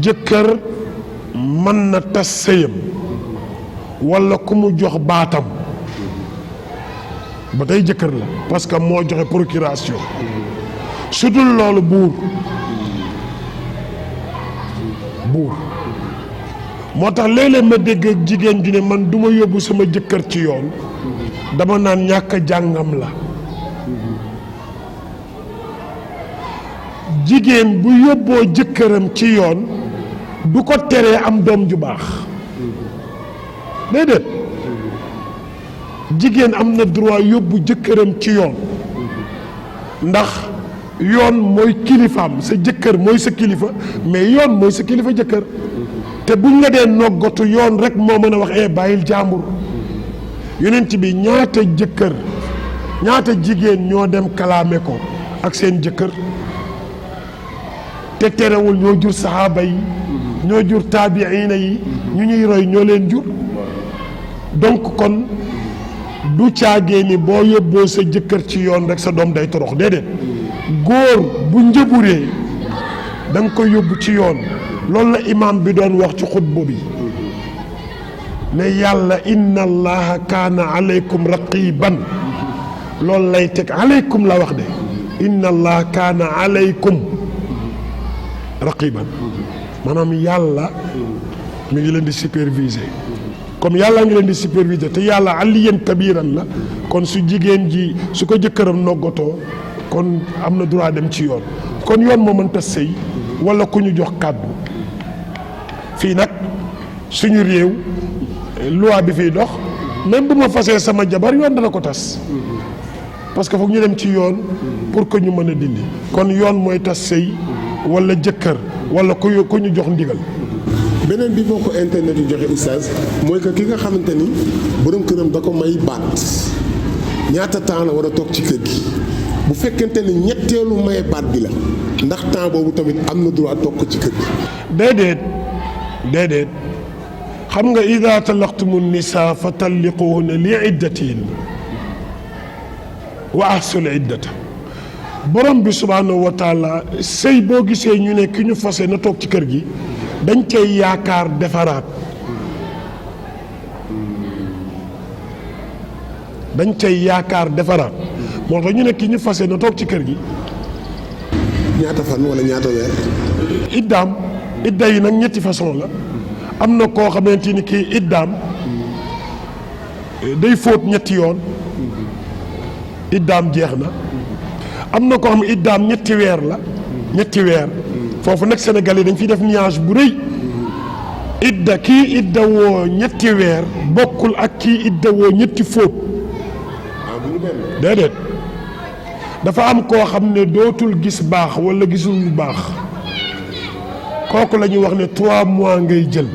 jëkkër mën na tas sëyam walla ku mu jox baatam ba tey jëkkër la parce que moo joxe procuration su dul loolu buur moo tax léeg-léeg ma dégg ak jigéen ju ne man du ma yóbbu sama jëkkër ci yoon dama naan ñàkk jàngam la jigéen bu yóbboo jëkkëram ci yoon du ko teree am doom ju baax déedéet jigéen am na droit yóbbu jëkkëram ci yoon ndax yoon mooy kilifaam sa jëkkër mooy sa kilifa mais yoon mooy sa kilifa jëkkër te buñ la dee noggatu yoon rek moo mën a wax bàyyil jàmbur yonent bi ñaata jigéen ñoo dem kalaame ko ak seen jëkkër te terewul ñoo jur saxaaba yi ñoo jur taabiina yi ñu ñuy roy ñoo leen jur donc kon du caagee ni boo yóbboo sa jëkkër ci yoon rek sa doom day torox déedéet góor bu njëburee da nga ko yóbbu ci yoon loolu la imaam bi doon wax ci xutba bi ne yàlla inna allaha kaana aleykum raqiban loolu lay teg aleykum la wax de inna allaha kaana aleykum raqiban maanaam yàlla mi ngi leen di superviser comme yàlla ngi leen di superviser te yàlla aliyan kabiran la kon su jigéen ji su ko jëkkëram noggatoo kon am na droit dem ci yoon kon yoon moo mënta sëy wala ku ñu jox kàddu fii nag suñu réew loi bi fiy dox même bu ma fasee sama jabar yoon dana ko tas parce que foog ñu dem ci yoon pour que ñu mën a dindi kon yoon mooy tas sëy wala jëkkër wala ku ñu jox ndigal. beneen bi boo ko internet yu joxe oustaz mooy que ki nga xamante ni borom këram da ko may baat ñaata temps la war a toog ci kër gi bu fekkente ni ñetteelu maye baat bi la ndax temps boobu tamit am na droit toog ko ci kër gi. déedéet xam nga ida talaqtumu nisaa fa talliquhunna li iddatihin wa ahsul iddata borom bi subhaanahu wa taala sëy boo gisee ñu ne ki ñu fase na toog ci kër gi dañ cay yaakaar defaraat moo tax ñu ne ki ñu fase na toog ci kër gi. ñaata fan wala ñaata weer. idda yi nag ñetti façon la am na koo xamante ni kii iddaam day fóot ñetti yoon iddaam jeex na am na koo xam iddaam ñetti weer foofu nag Sénégal yi dañ fiy def nuage bu rëy kii idda woo ñetti weer bokkul ak kii idda woo ñetti fóot déedéet dafa am koo xam ne dootul gis baax wala gisul lu baax kooku la ñuy wax ne 3 mois ngay jël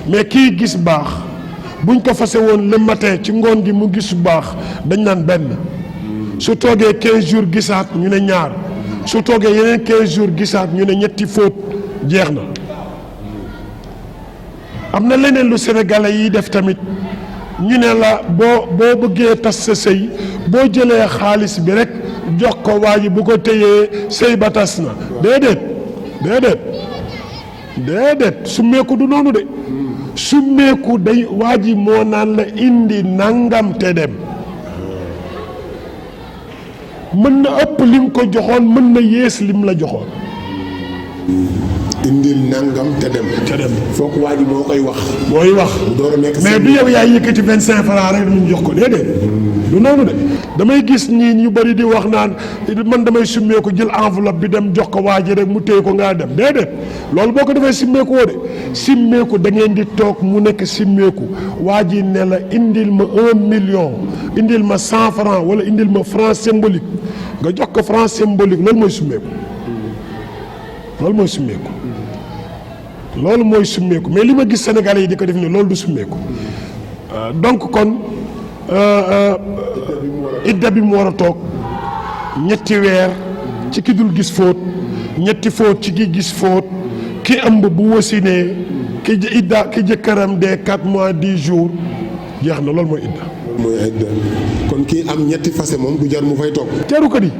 mais kii gis baax buñ ko fase woon le matin ci ngoon gi mu gis baax dañ naan benn su toogee 15 jours gisaat ñu ne ñaar su toogee yeneen 15 jours gisaat ñu ne ñetti fóot jeex na. am na leneen lu sénégalais yi def tamit ñu ne la boo bëggee tas sa sëy boo jëlee xaalis bi rek jox ko waa ji bu ko téyee sëy ba tas na déedéet summeeku du noonu de summeeku day waa ji moo naan la indi nangam te dem mën na ëpp lim ko joxoon mën na yées lim la joxoon. indil nangam te dem. foog waa ji moo koy wax. mooy wax door a nekk mais du yow yaay yëkkati 25 francs rek ñu jox ko déedéet. du noonu de damay gis ñii ñu bëri di wax naan man damay summeeku jël enveloppe bi dem jox ko waa ji rek mu téye ko ngaa dem déedéet loolu boo ko defee simmeeku woo de simmeeku da ngeen di toog mu nekk simmeeku waa ji ne la indil ma 1 million indil ma 100 francs wala indil ma franc symbolique nga jox ko franc symbolique loolu mooy summeeku loolu mooy summeeku loolu mooy summeeku mais li ma gis Sénégalais yi di ko def ni loolu du summeeku donc kon idda bi mu war a toog ñetti weer ci ki dul gis fóot ñetti fóot ci ki gis fóot ki ëmb bu wasinee ki idda ki jëkkëram dee 4 mois 10 jours jeex na loolu mooy idda. mooy idda kon kii am ñetti fase moom du jar mu fay toog. jaru ko di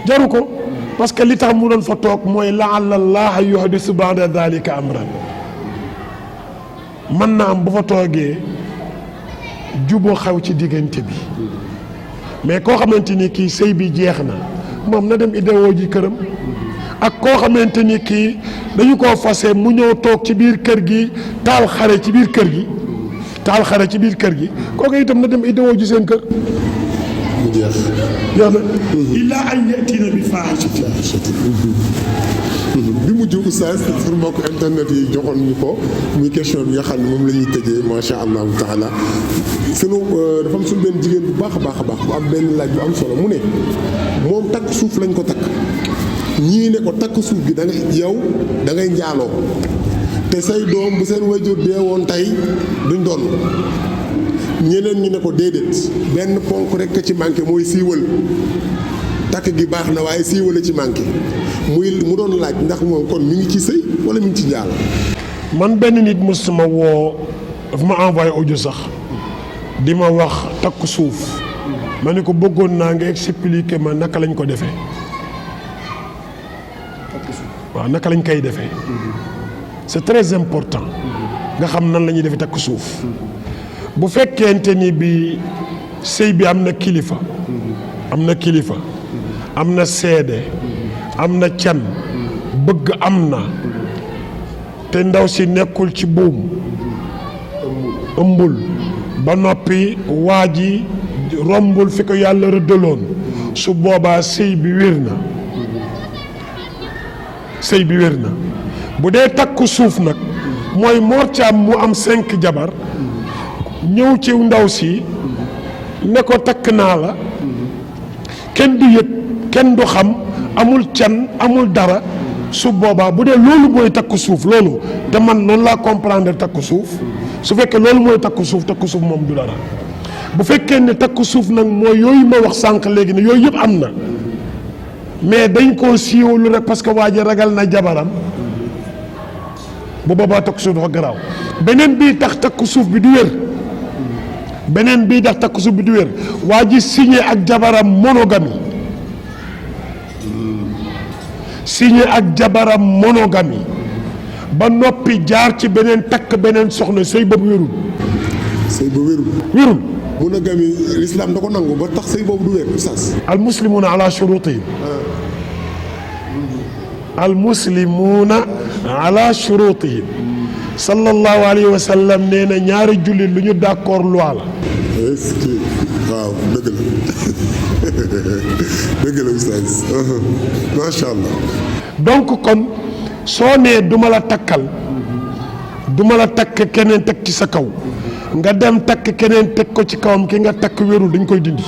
jaru ko parce que li tax mu doon fa toog mooy la'alla Allaha yuhdisu ba'da dhalika amran mën na am bu fa toogee juboo xaw ci diggante bi mais koo xamante ni kii sëy bi jeex na moom na dem idewoo ji këram ak koo xamante ni kii dañu koo fase mu ñëw toog ci biir kër gi taal xare ci biir kër gi kooku itam na dem idewoo ji seen kër mu jeex na illaa an yatina bi faahishatin bi mujj oustaz pour mbokk internet yi joxoon ñu ko muy question bi nga xam ne moom la ñuy tëjee macha allahu taala sunu dafa am suñu benn jigéen bu baax a baax bu am benn laaj bu am solo mu ne moom takk suuf lañ ko takk ñii ne ko takk suuf bi da nga yow da ngay njaaloo te say doom bu seen wayjur dee woon tey duñ doon ñeneen ñi ne ko déedéet benn ponk rek ci manqué mooy siiwal takk gi baax na waaye siiwal ci manqué mu doon laaj ndax moom kon mi ngi ci sëy wala mi ngi ci njaalo. man benn nit mos ma woo dafa ma envoyé audio sax di ma wax takk suuf ma ne ko bëggoon naa nga expliquer ma naka lañ ko defee waaw naka lañ koy defee c'est très important nga xam nan la ñuy defee takk suuf bu fekkente ni bi sëy bi am na kilifa am na seede am na can bëgg am na te ndaw si nekkul ci buum ëmbul ba noppi waa ji rombul fi ko yàlla rëddaloon su boobaa sëy bi wér na bu dee takku suuf nag mooy Mor Thiam mu am 5 jabar ñëw ci ndaw si ne ko takk naa la kenn du yëg kenn du xam amul can amul dara su boobaa bu dee loolu mooy takku suuf loolu te man noonu laa comprendre takku suuf su fekkee loolu mooy takku suuf moom du dara bu fekkee ne takku suuf nag mooy yooyu ma wax sànq léegi ne yooyu yëpp am na mais dañ koo siiwalu rek parce que waa ji ragal na jabaram bu boobaa takku suuf dafa garaaw beneen bii tax takku suuf bi du wér waa ji signé ak jabaram monogamie ba noppi jaar ci beneen takk beneen soxna sëy boobu wérul. monogamie l'islam da ko nangu ba tax sëy boobu du wér oustaz. al muslimuuna ala shurutihim sallallahu alayhi wa sallam nee na ñaari jullit lu ñu d'accord loi la. est-ce que waaw dëgg la oustaz macha allah. donc kon soo nee duma la takk keneen teg ci sa kaw nga dem takk keneen teg ko ci kawam ki nga takk wérul dañ koy dindi.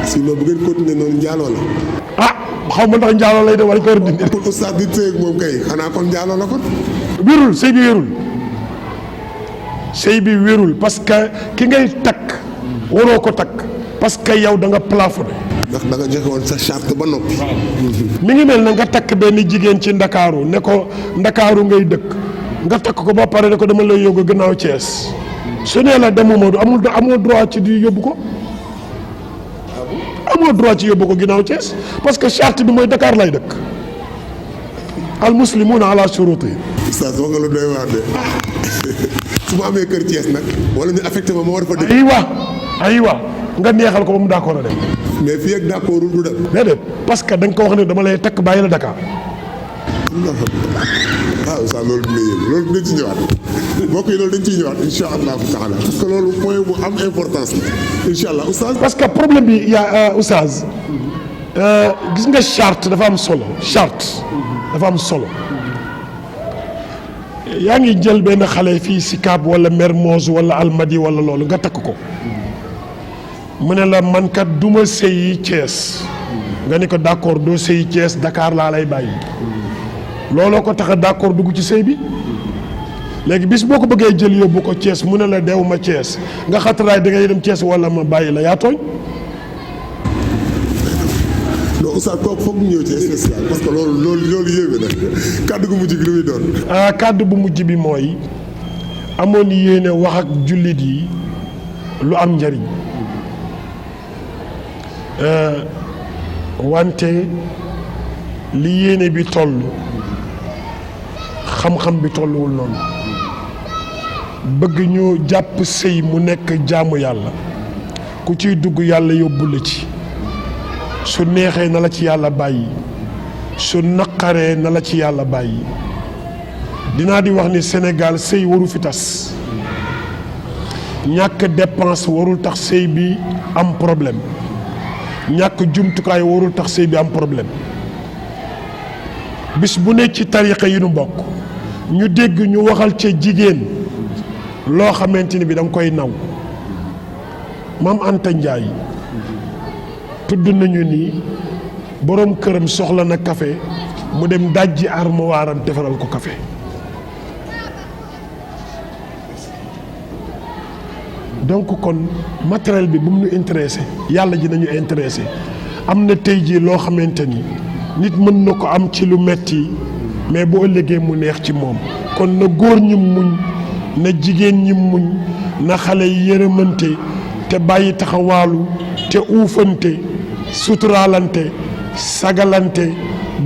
sinon bu ngeen continuer noonu njaaloo la. xaw ma ndax njaaloo lay def wala ko war a dindi. pour oustaz di sëy ak moom kay xanaa kon njaaloo la kon. wérul sëy bi wérul parce que ki ngay takk waroo ko takk parce que yow da nga plafonné. ndax da nga joxe woon sa charte ba noppi. mi ngi mel na nga takk benn jigéen ci ndakaaru ne ko ndakaaru ngay dëkk nga takk ko ba pare ne ko dama lay yóbbu gannaaw Thiès su nee la demuma amoo droit ci di yóbbu ko. amoo droit ci yóbbu ko ginnaaw Thiès parce que charte bi mooy Dakar lay dëkk al muslimuuna ala shurutihim. oustaz wax nga lu doy waar de su ma amee kër Thiès nag wala ñu affecté ma war fa dëkk. aywa nga neexal ko ba mu d'accord a dem. mais fii ak d'accordul du dem. déedéet parce que da nga ko wax ne dama lay takk bàyyi la Dakar. Oustaz loolu dina yéen loolu dinañ ci ñëwaat mbokk yi loolu dañ ciy ñëwaat incha allahu taala parce que loolu point bu am importance la incha allah Oustaz. parce que problème bi yaa Oustaz gis nga charte dafa am solo charte dafa am solo yaa ngi jël benn xale fii Sicap wala Mermoz wala Almadi wala loolu nga takk ko mu ne la man kat duma sëyi Thiès nga ni ko d'accord doo sëyi Thiès Dakar laa lay bàyyi looloo ko tax a d'accord dugg ci sëy bi léegi bis boo ko bëggee jël yóbbu ko Thiès mu ne la dew ma Thiès nga xattaraay da ngay dem Thiès wala ma bàyyi la yaa tooñ. non Oustaz kooku foog ñu ñëw ci spécial parce que loolu yéeme na kàddu gu mujj gi lu muy doon. kàddu bu mujj bi mooy amoon yéene wax ak jullit yi lu am njariñ wante li yéene bi toll xam-xam bi tolluwul noonu bëgg ñu jàpp sëy mu nekk jaamu yàlla ku ciy dugg yàlla yóbbu la ci su neexee na la ci yàlla bàyyi su naqaree na la ci yàlla bàyyi dinaa di wax ni Sénégal sëy waru fi tas ñàkk dépense warul tax sëy bi am problème ñàkk jumtukaay warul tax sëy bi am problème bis bu ne ci tariqa yi nu bokk ñu dégg ñu waxal ca jigéen loo xamante ni bi da nga koy naw Maam Anta Njaay tudd nañu ni boroom këram soxla na café mu dem dajji armoire am defaral ko café donc kon matériel bi bu mu ñu intéressé yàlla ji nañu intéressé am na tey jii loo xamante ni nit mën na ko am ci lu metti mais bu ëllëgee mu neex ci moom kon na góor ñi muñ na jigéen ñi muñ na xale yi yërëmante te bàyyi taxawaalu te uufante suturaalante sagalante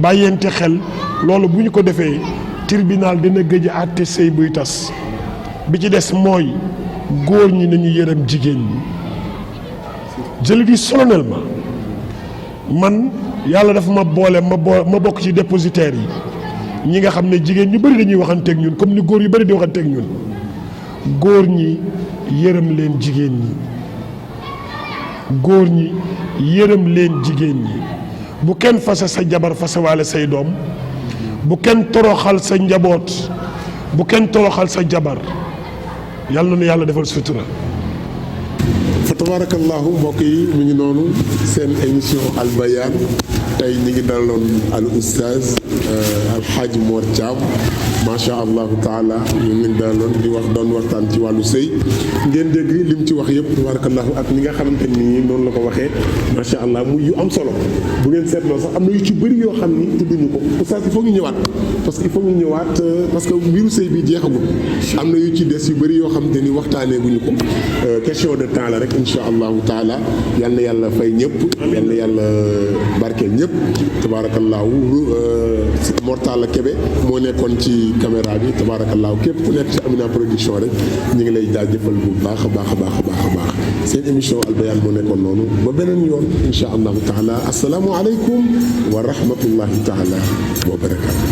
bàyyante xel loolu bu ñu ko defee tribunal dina gëj a àtte sëy buy tas bi ci des mooy góor ñi nañu yërëm jigéen ñi je le dis solennellement man yàlla dafa ma boole ma bokk ci dépositaires yi ñi nga xam ne jigéen ñu bëri dañuy waxanteeg ñun comme ni góor yu bëri di waxanteeg ñun góor ñi yërëm leen jigéen ñi góor ñi yërëm leen jigéen ñi bu kenn fase sa jabar fasewaale say doom bu kenn toroxal sa njaboot bu kenn toroxal sa jabar yàlla na nu yàlla defal sutura. fa tabarakallahu mbokk yi mi ngi noonu seen émission Al Bayaan tey ñi ngi daloon al oustaz alxaaji Mor Thiam macha allahu taala ñu ngi leen daloon di wax doon waxtaan ci wàllu sëy ngeen dégg li mu ci wax yëpp tabarakallahu ak ni nga xamante ni noonu la ko waxee macha allah muy yu am solo bu ngeen seetloo sax am na yu ci bëri yoo xam ni tudduñu ko oustaz il faut ñu ñëwaat parce que il faut ñu ñëwaat parce que mbiru sëy bi jeexagul am na yu ci des yu bëri yoo xamante ni waxtaanee guñu ko question de temps la rek incha allahu taala yal na yàlla fay ñëpp yal na yàlla barkeel ñëpp tabaarakallaahu Mortala Kébé moo nekkoon ci caméra bi tabaarakallaahu képp ku nekk ci Amina Production rek ñu ngi lay jaajëfal bu baax a baax a baax a baax a baax seen émission Al Bayaan moo nekkoon noonu ba beneen yoon incha allahu taala asalaamu aleykum wa rahmatullahi taala wa barakaatu.